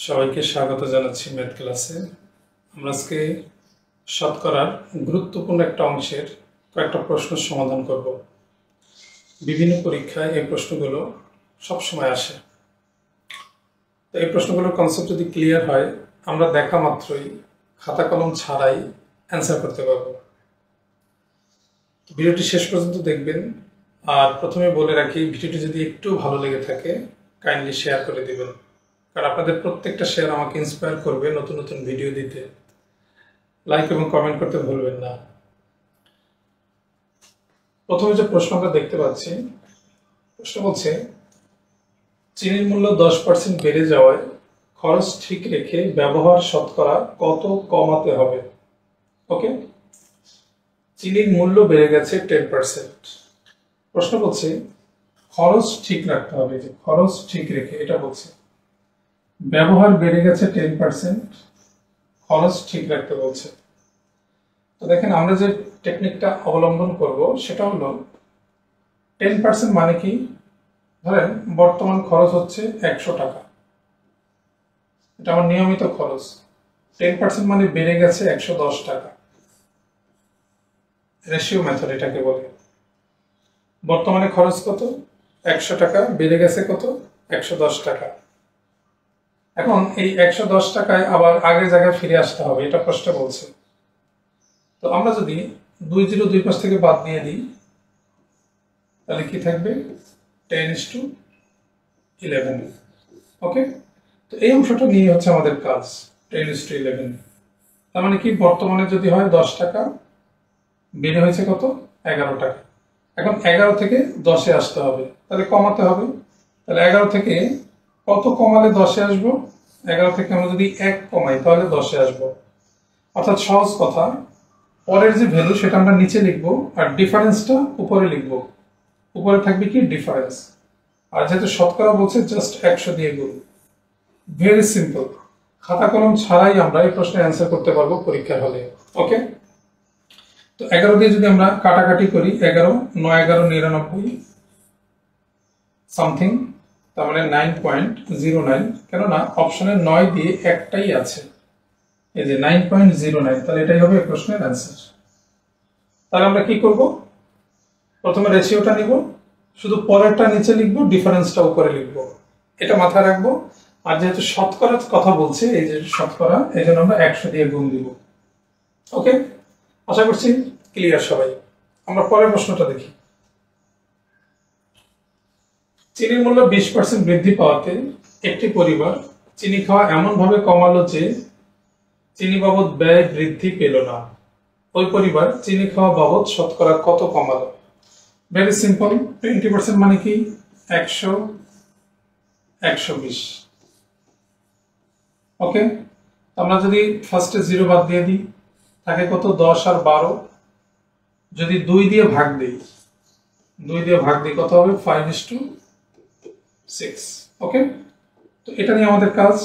সবাইকে স্বাগত জানাচ্ছি ম্যাথ ক্লাসে। আমরা আজকে শতকরার গুরুত্বপূর্ণ একটা অংশের কয়েকটা প্রশ্নের সমাধান করব। বিভিন্ন পরীক্ষায় এই প্রশ্নগুলো সবসময় আসে। তো এই প্রশ্নগুলোর কনসেপ্ট যদি ক্লিয়ার হয়, আমরা দেখা মাত্রই খাতা কলম ছাড়াই অ্যান্সার করতে পারবো। ভিডিওটি শেষ পর্যন্ত দেখবেন। আর প্রথমে বলে রাখি, ভিডিওটি যদি একটু ভালো লেগে থাকে কাইন্ডলি শেয়ার করে দিবেন, কারণ আপনাদের প্রত্যেকটা শেয়ার আমাকে ইন্সপায়ার করবে নতুন নতুন ভিডিও দিতে। লাইক এবং কমেন্ট করতে ভুলবেন না। প্রথমে যে প্রশ্ন আমরা দেখতে পাচ্ছি, প্রশ্ন বলছে চিনির মূল্য 10% বেড়ে যাওয়ায় খরচ ঠিক রেখে ব্যবহার শতকরা কত কমাতে হবে। ওকে, চিনির মূল্য বেড়ে গেছে 10%। প্রশ্ন বলছে খরচ ঠিক রাখতে হবে, যে খরচ ঠিক রেখে, এটা বলছে ব্যবহার বেড়ে গেছে 10%, খরচ ঠিক রাখতে বলছে। তো দেখেন, আমরা যে টেকনিকটা অবলম্বন করব সেটা হলো 10% মানে কি, ধরেন বর্তমান খরচ হচ্ছে 100 টাকা, এটা আমার নিয়মিত খরচ। 10% মানে বেড়ে গেছে 110 টাকা। রেশিও মেথড এটাকে বলে। বর্তমানে খরচ কত? 100 টাকা, বেড়ে গেছে কত? 110 টাকা। এখন এই 110 টাকায় আবার আগের জায়গায় ফিরে আসতে হবে, এটা প্রশ্ন বলছে। তো আমরা যদি 20 দুই পাশ থেকে বাদ দিয়ে দিই, তাহলে কি থাকবে? 10:11। ওকে, তো এই অংশটা নিয়ে হচ্ছে আমাদের কাজ, 10:11। তার মানে কি, বর্তমানে যদি হয় 10 টাকা, বেড়ে হয়েছে কত? 11 টাকা। এখন 11 থেকে 10-এ আসতে হবে, তাহলে কমাতে হবে। তাহলে 11 থেকে কত কমালে 10-এ আসবো? 11 থেকে আমরা যদি 1 কমাই তাহলে 10-এ আসবো। অর্থাৎ সহজ কথা, পরের যে ভ্যালু সেটা আমরা নিচে লিখবো আর ডিফারেন্সটা উপরে লিখবো। উপরে থাকবে কি? ডিফারেন্স। আর যেহেতু শতকরা বলছে, জাস্ট 100 দিয়ে গুণ। ভেরি সিম্পল, খাতা কলম ছাড়াই আমরা এই প্রশ্নের অ্যান্সার করতে পারবো পরীক্ষার হলে। ওকে, তো 11 দিয়ে যদি আমরা কাটাকাটি করি, 11 9 11 99 সামথিং, তার মানে 9.09। কেননা অপশনে 9 দিয়ে একটাই আছে, এই যে 9.09, তাহলে এটাই হবে এই প্রশ্নের অ্যান্সার। তাহলে আমরা কি করব? প্রথমে রেশিওটা নিব, শুধু পরেরটা নিচে লিখবো, ডিফারেন্সটা উপরে লিখবো, এটা মাথায় রাখবো। আর যেহেতু শতকরার কথা বলছে, এই যে শতকরা, এই জন্য আমরা 100 দিয়ে গুণ দিব। ওকে, আশা করছি ক্লিয়ার সবাই। আমরা পরের প্রশ্নটা দেখি। চিনির মূল্য 20% বৃদ্ধি পাওয়াতে একটি পরিবার চিনি খাওয়া এমন ভাবে কমালো যে চিনি বাবদ ব্যয় বৃদ্ধি পেল না। ওই পরিবার চিনি খাওয়া বাবদ শতকরা কত কমালো? ভেরি সিম্পল, 20% মানে কি? 100 120। ওকে, আমরা যদি ফার্স্টে 0 বাদ দিয়ে দিই, থাকে কত? 10 আর 12। যদি 2 দিয়ে ভাগ দিই, 2 দিয়ে ভাগ দিই, কত হবে? 5:6। ওকে, তো এটা নিয়ে আমাদের কাজ।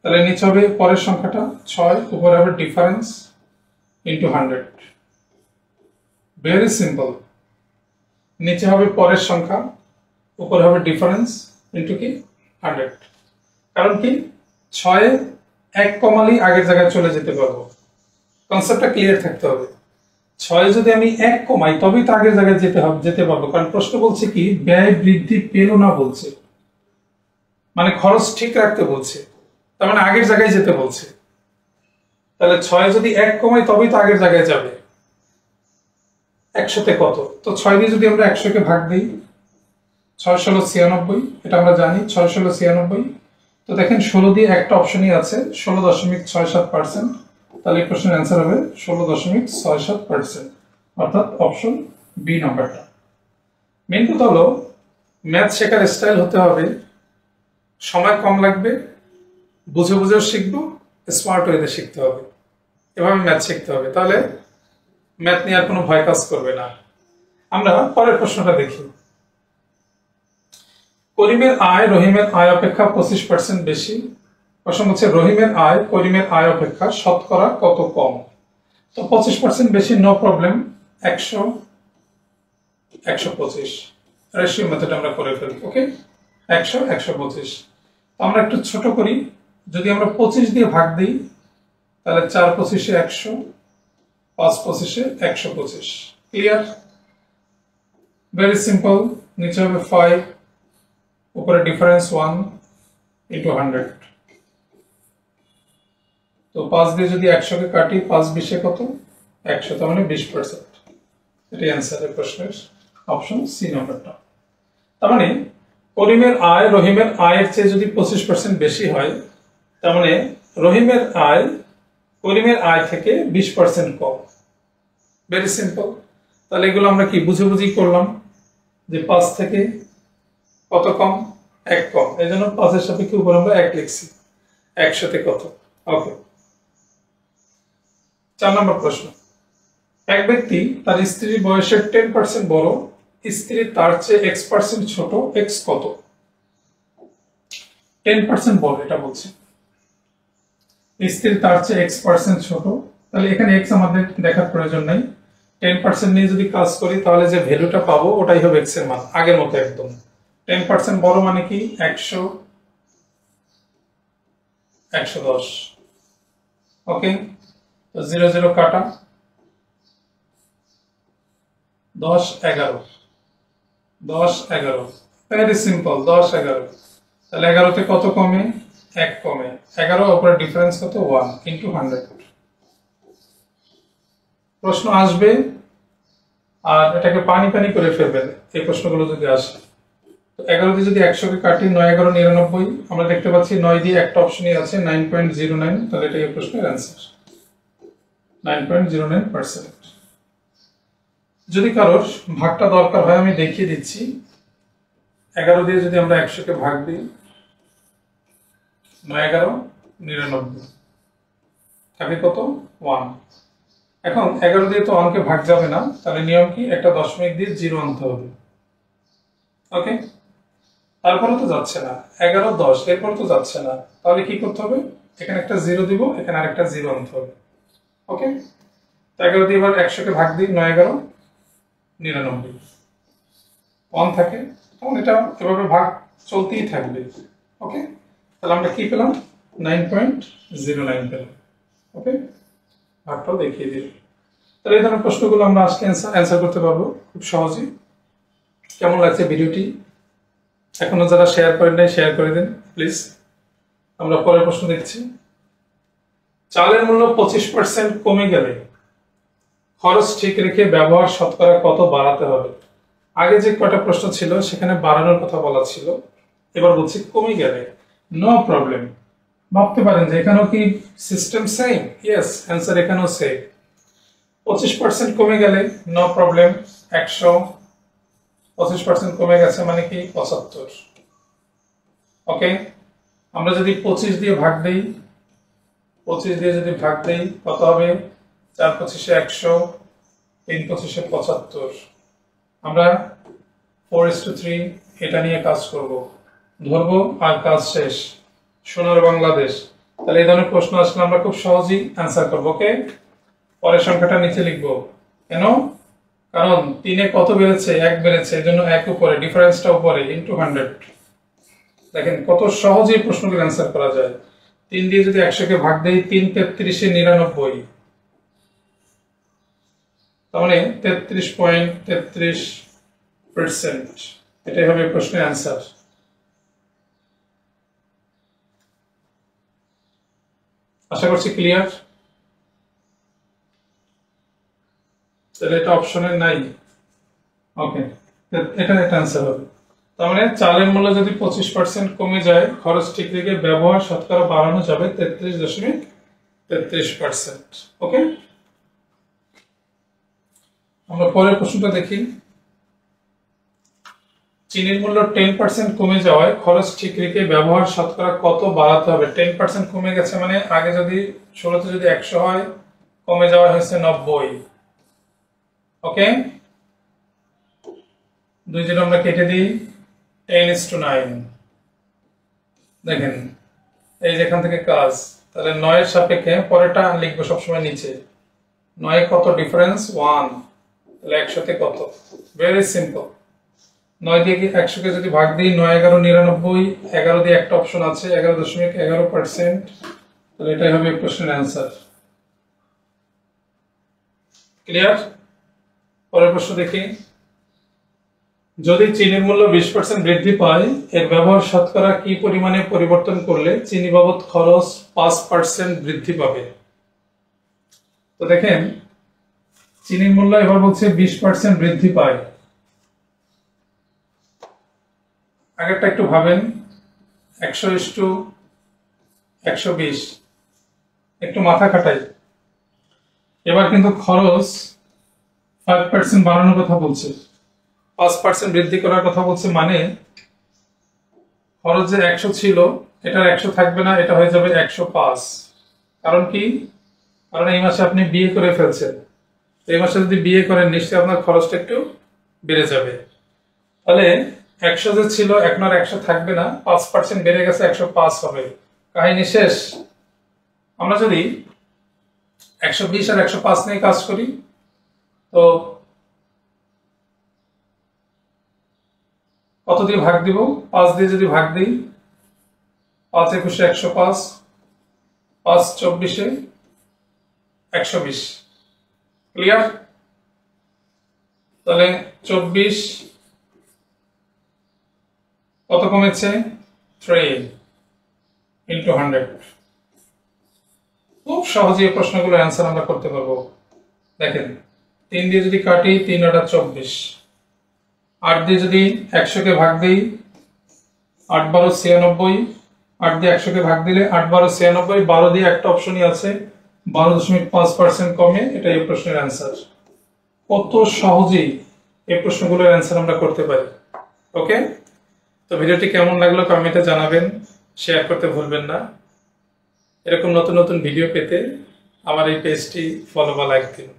তাহলে নিচে হবে পরের সংখ্যাটা 6, উপরে হবে ডিফারেন্স ইন্টু 100। ভেরি সিম্পল, নিচে হবে পরের সংখ্যা, উপরে হবে ডিফারেন্স ইন্টু কি? 100। কারণ কি, 6-এ 1 কমালেই আগের জায়গায় চলে যেতে পারবো। কনসেপ্টটা ক্লিয়ার থাকতে হবে। 6-এ যদি আমি 1 কমাই তবেই তো আগের জায়গায় যেতে পারবো। কারণ প্রশ্ন বলছে কি, ব্যয় বৃদ্ধি পেল না বলছে, মানে খরচ ঠিক রাখতে বলছে, তার মানে আগের জায়গায় যেতে বলছে। তাহলে 6-এ যদি 1 কমাই তবেই তো আগের জায়গায় যাবে। 100-তে কত? তো 6 দিয়ে যদি আমরা 100-কে ভাগ দিই, 6 ষোলো 96, এটা আমরা জানি, 6 ষোলো 96। তো দেখেন 16 দিয়ে একটা অপশনই আছে, 16.67%। তাহলে এই প্রশ্নের অ্যান্সার হবে 16.67%, অর্থাৎ অপশন বি নাম্বারটা। মেন কথা হলো, ম্যাথ শেখার স্টাইল হতে হবে, সময় কম লাগবে, বুঝে বুঝেও শিখবো, স্মার্ট ওয়েতে শিখতে হবে। এভাবে ম্যাথ শিখতে হবে, তাহলে ম্যাথ নিয়ে আর কোনো ভয় কাজ করবে না। আমরা পরের প্রশ্নটা দেখি। করিমের আয় রহিমের আয় অপেক্ষা 25% বেশি। প্রশ্ন হচ্ছে রহিমের আয় করিমের আয় অপেক্ষা শতকরা কত কম? তো 25% বেশি, নো প্রবলেম। 100 125 রেশিও মেথড আমরা করে ফেলি। ওকে, 100 125। আমরা একটু ছোট করি, যদি আমরা 25 দিয়ে ভাগ দিই তাহলে 4 25 100, 5 25 125। ক্লিয়ার? Very simple. নিচে হবে 5, উপরে ডিফারেন্স 1 ইন্টু 100। তো 5 দিয়ে যদি 100 কে কাটি, 5 20 কত? 100, তার মানে 20%। এটাই অ্যান্সারের প্রশ্নের অপশন সি নাম্বারটা। তার মানে করিমের আয় রহিমের আয়ের চেয়ে যদি 25% বেশি হয়, তার মানে রহিমের আয় করিমের আয় থেকে 20% কম। Very simple. তাহলে এগুলো আমরা কি বুঝে বুঝি করলাম যে 5 থেকে কত কম? 1 কম। এই জন্য 5-এর সাপেক্ষে উপর আমরা 1 লিখছি। 100 তে কত? ওকে। 4 নম্বর প্রশ্ন। এক ব্যক্তি তার স্ত্রীর বয়সের 10% বড়, স্ত্রী তার চেয়ে x% ছোট, x কত? 10% বড় এটা বলছি, স্ত্রী তার চেয়ে x% ছোট। তাহলে এখানে x আমাদের দেখার প্রয়োজন নাই। 10% নিয়ে যদি কাজ করি তাহলে যে ভ্যালুটা পাবো ওটাই হবে x এর মান, আগের মতো একদম। 10% বড় মানে কি? 100, 110। ওকে, তো 0 0 কাটা, 10 11, 10 11। Very simple, 10 11। তাহলে 11 তে কত কমে? 1 কমে। 11 উপরে ডিফারেন্স কত? 1 ইন্টু 100। প্রশ্ন আসবে আর এটাকে পানি পানি করে ফেলবেন এই প্রশ্নগুলো যদি আসে। তো 11 দিয়ে যদি 100 কে কাটি, 9 11 99, আমরা দেখতে পাচ্ছি 9 দিয়ে একটা অপশনই আছে 9.09। তাহলে এটাই প্রশ্নের অ্যান্সার, 9.09%। যদি কারোর ভাগটা দরকার হয় আমি দেখিয়ে দিচ্ছি। 11 দিয়ে যদি আমরা 100 কে ভাগ দিই, 9 11 99, থাকে কত? 1। এখন 11 দিয়ে তো 1 কে ভাগ যাবে না, তাহলে নিয়ম কি? একটা দশমিক দিয়ে 0 আনতে হবে। ওকে, তারপরে তো যাচ্ছে না। 11 10, এরপর তো যাচ্ছে না, তাহলে কি করতে হবে? এখানে একটা 0 দিব, এখানে আরেকটা 0 আনতে হবে। ওকে, তো 11 দিয়ে এবার 100 কে ভাগ দিই, 9 11 99, 1 থাকে, তখন এটা এভাবে ভাগ চলতেই থাকবে। ওকে, তাহলে আমরা কি পেলাম? 9.09 পেলাম। ওকে, ভাগটাও দেখিয়ে দিই। তাহলে এই ধরনের প্রশ্নগুলো আমরা আজকে অ্যান্সার করতে পারবো খুব সহজেই। কেমন লাগছে ভিডিওটি? এখনো যারা শেয়ার করেন নাই শেয়ার করে দিন প্লিজ। আমরা পরের প্রশ্ন দেখছি। চালের মূল্য 25% কমে গেলে খরচ ঠিক রেখে ব্যবহার শতকরা কত বাড়াতে হবে? আগে যে কয়টা প্রশ্ন ছিল সেখানে বাড়ানোর কথা বলা ছিল, এবার বলছি কমে গেলে। No problem. ভাবতে পারেন যে এখানেও কি সিস্টেম সেম? ইয়েস, অ্যান্সার এখানেও সেম। 25% কমে গেলে নো প্রবলেম, 100। 25% কমে গেছে মানে কি? 75। ওকে, আমরা যদি 25 দিয়ে ভাগ দেই, 25 দিয়ে যদি ভাগ দেই কত হবে? 4 25 100, 3 25 75। আমরা 4:3 এটা নিয়ে কাজ করব, ধরবো আর কাজ শেষ। সোনার বাংলাদেশ। তাহলে এই ধরনের প্রশ্ন আসলে আমরা খুব সহজেই অ্যান্সার করবো। ওকে, পরের সংখ্যাটা নিচে লিখবো। কেন? কারণ 3-এ কত বেড়েছে? 1 বেড়েছে, এই জন্য 1 উপরে, ডিফারেন্সটা উপরে, ইন্টু 100। দেখেন কত সহজেই প্রশ্নগুলো অ্যান্সার করা যায়। 3 দিয়ে যদি 100 কে ভাগ দেই, 3 33 99, তার মানে 33.33%। এটাই হবে প্রশ্নের অ্যান্সার। আশা করছি ক্লিয়ার। তাহলে এটা অপশনের নাই। ওকে, এখানে একটা অ্যান্সার হবে। তার মানে চালের মূল্য যদি 25% কমে যায়, খরচ ঠিক রেখে ব্যবহার শতকরা বাড়ানো যাবে 33.33%। ওকে, আমরা পরের প্রশ্নটা দেখি। চিনির মূল্য 10% কমে যাওয়ায় খরচ ঠিক রেখে ব্যবহার শতকরা কত বাড়াতে হবে? 10% কমে গেছে মানে আগে যদি 16তে যদি 100 হয়, কমে যাওয়া হয়েছে 90। ওকে, 2 যেটা আমরা কেটে দিই, 10:9। দেখেন এই যেখান থেকে কাজ, তাহলে 9 এর সাপেক্ষে পরেরটা লিখবো সবসময় নিচে। 9 কত ডিফারেন্স? 1। তাহলে 100 তে কত? ভেরি সিম্পল, 9 দিয়ে 100 কে যদি ভাগ দিই 9 11 99, 11 দিয়ে একটা অপশন আছে 11.11%, তাহলে এটাই হবে এই প্রশ্নের অ্যান্সার। ক্লিয়ার? পরের প্রশ্ন দেখি, যদি চিনির মূল্য 20% বৃদ্ধি পায় এর ব্যবহার শতকরা কি পরিমাণে পরিবর্তন করলে চিনি বাবদ খরচ 5% বৃদ্ধি পাবে? তো দেখেন, চিনির মূল্য এবার বলছে 20% বৃদ্ধি পায়। আগেরটা একটু ভাবেন, 100:120, একটু মাথা খাটাই। এবার কিন্তু খরচ 5% বাড়ানোর কথা বলছে, 5% বৃদ্ধি করার কথা বলছে, মানে খরচ যে 100 ছিল এটার 100 থাকবে না, এটা হয়ে যাবে 105। কারণ কি? কারণ এই মাসে আপনি বিয়ে করে ফেলছেন, এই মাসে যদি বিয়ে করেন নিশ্চয়ই আপনার খরচটা একটু বেড়ে যাবে। তাহলে 100 যে ছিল এখন আর 100 থাকবে না, 5% বেড়ে গেছে, 105 হবে। কাহিনী শেষ। আমরা যদি 120 আর 105 নিয়ে কাজ করি, তো কত দিয়ে ভাগ দিব? 5 দিয়ে যদি ভাগ দিই, 5 একুশে 105, 5 24 120। ক্লিয়ার? তাহলে 24 কত কমেছে? 3 × 100। খুব সহজে এই প্রশ্নগুলোর অ্যান্সার আমরা করতে পারবো। দেখেন, 3 দিয়ে যদি কাটি 3 × 8 = 24, 8 দিয়ে যদি 100 কে ভাগ দিই 8 × 12 = 96, 8 দিয়ে 100 কে ভাগ দিলে 8 × 12 = 96, 12 দিয়ে একটা অপশনই আছে 12.5% কমে, এটা এই প্রশ্নের অ্যান্সার। কত সহজেই এই প্রশ্নগুলোর অ্যান্সার আমরা করতে পারি। ওকে, তো ভিডিওটি কেমন লাগলো কমেন্টে জানাবেন, শেয়ার করতে ভুলবেন না। এরকম নতুন নতুন ভিডিও পেতে আমার এই পেজটি ফলো বা লাইক দিন।